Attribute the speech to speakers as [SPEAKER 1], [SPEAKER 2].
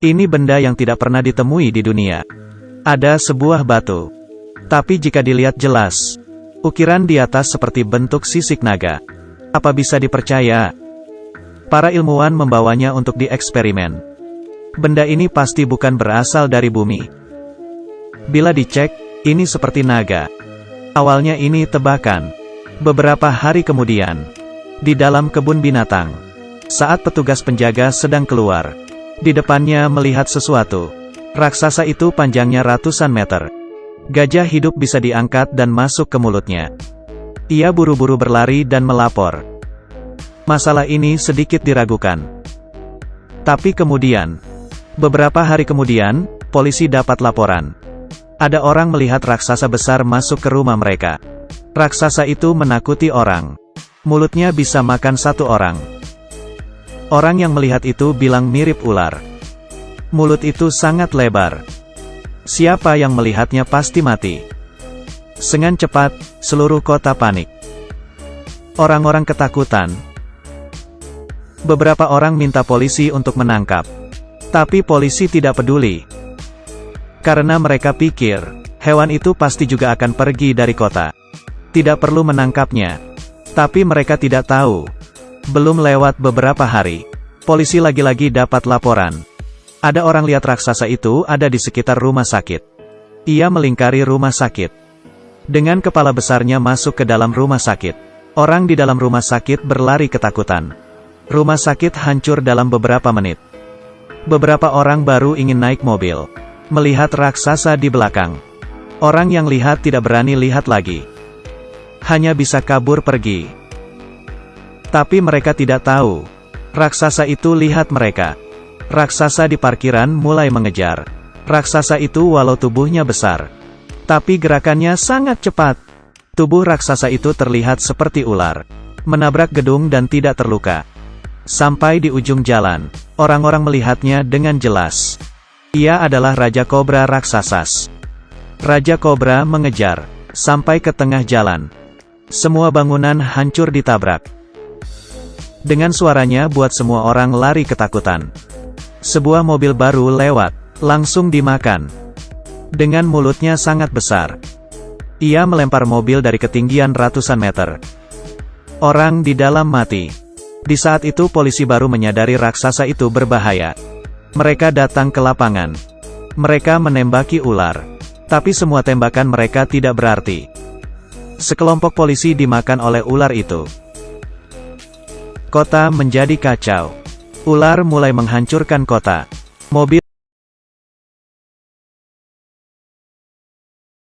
[SPEAKER 1] Ini benda yang tidak pernah ditemui di dunia. Ada sebuah batu. Tapi jika dilihat jelas, ukiran di atas seperti bentuk sisik naga. Apa bisa dipercaya? Para ilmuwan membawanya untuk dieksperimen. Benda ini pasti bukan berasal dari bumi. Bila dicek, ini seperti naga. Awalnya ini tebakan. Beberapa hari kemudian, di dalam kebun binatang, saat petugas penjaga sedang keluar, di depannya melihat sesuatu. Raksasa itu panjangnya ratusan meter. Gajah hidup bisa diangkat dan masuk ke mulutnya. Ia buru-buru berlari dan melapor. Masalah ini sedikit diragukan. Tapi kemudian, beberapa hari kemudian, polisi dapat laporan. Ada orang melihat raksasa besar masuk ke rumah mereka. Raksasa itu menakuti orang. Mulutnya bisa makan satu orang. Orang yang melihat itu bilang mirip ular. Mulut itu sangat lebar. Siapa yang melihatnya pasti mati. Dengan cepat, seluruh kota panik. Orang-orang ketakutan. Beberapa orang minta polisi untuk menangkap. Tapi polisi tidak peduli. Karena mereka pikir, hewan itu pasti juga akan pergi dari kota. Tidak perlu menangkapnya. Tapi mereka tidak tahu. Belum lewat beberapa hari, polisi lagi-lagi dapat laporan. Ada orang lihat raksasa itu ada di sekitar rumah sakit. Ia melingkari rumah sakit. Dengan kepala besarnya masuk ke dalam rumah sakit. Orang di dalam rumah sakit berlari ketakutan. Rumah sakit hancur dalam beberapa menit. Beberapa orang baru ingin naik mobil. Melihat raksasa di belakang. Orang yang lihat tidak berani lihat lagi. Hanya bisa kabur pergi. Tapi mereka tidak tahu. Raksasa itu lihat mereka. Raksasa di parkiran mulai mengejar. Raksasa itu walau tubuhnya besar, tapi gerakannya sangat cepat. Tubuh raksasa itu terlihat seperti ular. Menabrak gedung dan tidak terluka. Sampai di ujung jalan, orang-orang melihatnya dengan jelas. Ia adalah Raja Kobra raksasa. Raja Kobra mengejar, sampai ke tengah jalan. Semua bangunan hancur ditabrak. Dengan suaranya buat semua orang lari ketakutan. Sebuah mobil baru lewat, langsung dimakan. Dengan mulutnya sangat besar. Ia melempar mobil dari ketinggian ratusan meter. Orang di dalam mati. Di saat itu polisi baru menyadari raksasa itu berbahaya. Mereka datang ke lapangan. Mereka menembaki ular. Tapi semua tembakan mereka tidak berarti. Sekelompok polisi dimakan oleh ular itu. Kota menjadi kacau. Ular mulai menghancurkan kota. Mobil